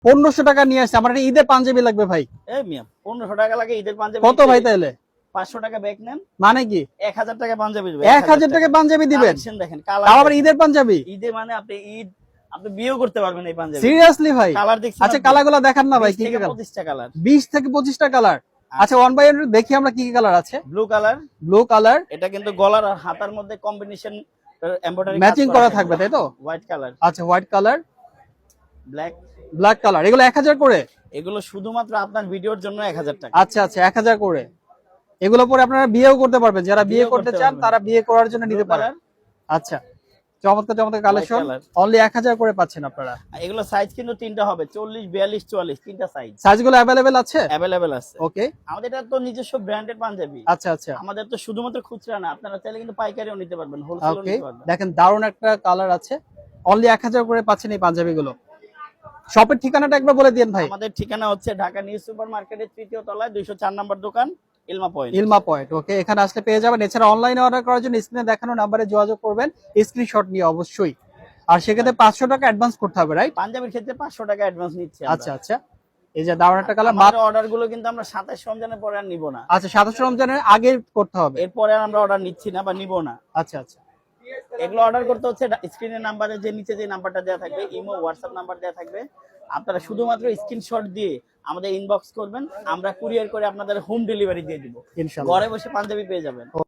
1500 টাকা নিয়ে আসছে, আমার একটা ঈদের পাঞ্জাবি লাগবে ভাই। এই মিয়া 1500 টাকা লাগে ঈদের পাঞ্জাবি? কত ভাই তাহলে? 500 টাকা ব্যাগ নেন, মানে কি 1000 টাকা পাঞ্জাবি দিবেন। 1000 টাকা পাঞ্জাবি দিবেন? কালেকশন দেখেন, তাও কালার আবার ঈদের পাঞ্জাবি? ঈদে মানে আপনি বিয়েও করতে পারবেন এই পাঞ্জাবি। সিরিয়াসলি ভাই? কালার দেখছেন? আচ্ছা কালারগুলো দেখান না ভাই, কি কি কালার? 25টা কালার। 20 থেকে 25টা কালার। আচ্ছা ওয়ান বাই ওয়ান দেখি আমরা কি কি কালার আছে। ব্লু কালার, ব্লু কালার, এটা কিন্তু গলার আর হাতার মধ্যে কম্বিনেশন এমব্রয়ডারি ম্যাচিং করা থাকবে তাই তো? হোয়াইট কালার, আচ্ছা white colour, black, black colour, এগুলো 1000 করে? এগুলো শুধুমাত্র আপনার ভিডিওর জন্য 1000 টাকা। আচ্ছা আচ্ছা 1000 করে। এগুলো পরে আপনারা বিয়েও করতে পারবেন, যারা বিয়ে বিয়েও করতে করতে চান পারবেন। তারা বিয়ে করার জন্য নিতে Blue পারেন। color, আচ্ছা চমৎকার চমৎকার কালেকশন, color। অনলি 1000 করে পাচ্ছেন আপনারা। এগুলো সাইজ কিন্তু তিনটা হবে, 40, 42, 44, তিনটা সাইজ সাইজগুলো अवेलेबल আছে? অ্যাভেলেবেল আছে। ওকে আমাদের এটা তো নিজস্ব ব্র্যান্ডেড পাঞ্জাবি। আচ্ছা আচ্ছা আমাদের তো শুধুমাত্র খুচরা না, আপনারা চাইলে কিন্তু পাইকারিও নিতে পারবেন, হোলসেলও ওকে নিতে পারবেন। দেখেন দারুণ একটা কালার আছে, অনলি 1000 করে পাচ্ছেন এই পাঞ্জাবিগুলো। শপের ঠিকানাটা একবার বলে দিন ভাই। আমাদের ঠিকানা হচ্ছে ঢাকা নিউ সুপার মার্কেটের 3য় তলায় 204 নম্বর দোকান, ইলমা পয়েন্ট। ইলমা পয়েন্ট, ওকে এখানে আসলে পেয়ে যাবেন। এছাড়া অনলাইনে অর্ডার করার জন্য স্ক্রিনে দেখানো নাম্বারে যোগাযোগ করবেন, স্ক্রিনশট নিয়ে অবশ্যই। আর সেক্ষেত্রে 500 টাকা অ্যাডভান্স করতে হবে, রাইট? পাঞ্জাবির ক্ষেত্রে 500 টাকা অ্যাডভান্স নিচ্ছি আমরা। আচ্ছা আচ্ছা এই যে দারুণ একটা কালার। আমাদের অর্ডার গুলো কিন্তু আমরা 27 রমজানের পরে আর নিব না। আচ্ছা 27 রমজানের আগে করতে হবে? এরপরে আর আমরা অর্ডার নিচ্ছি না বা নিব না। আচ্ছা আচ্ছা এগুলো অর্ডার করতে হচ্ছে স্ক্রিনের নাম্বারে, যে নিচে যে নাম্বারটা দেওয়া থাকবে, ইমো হোয়াটসঅ্যাপ নাম্বার দেওয়া থাকবে, আপনারা শুধুমাত্র স্ক্রিনশট দিয়ে আমাদের ইনবক্স করবেন, আমরা কুরিয়ার করে আপনাদের হোম ডেলিভারি দিয়ে দিব। ইনশাআল্লাহ ঘরে বসে পাঞ্জাবি পেয়ে যাবেন।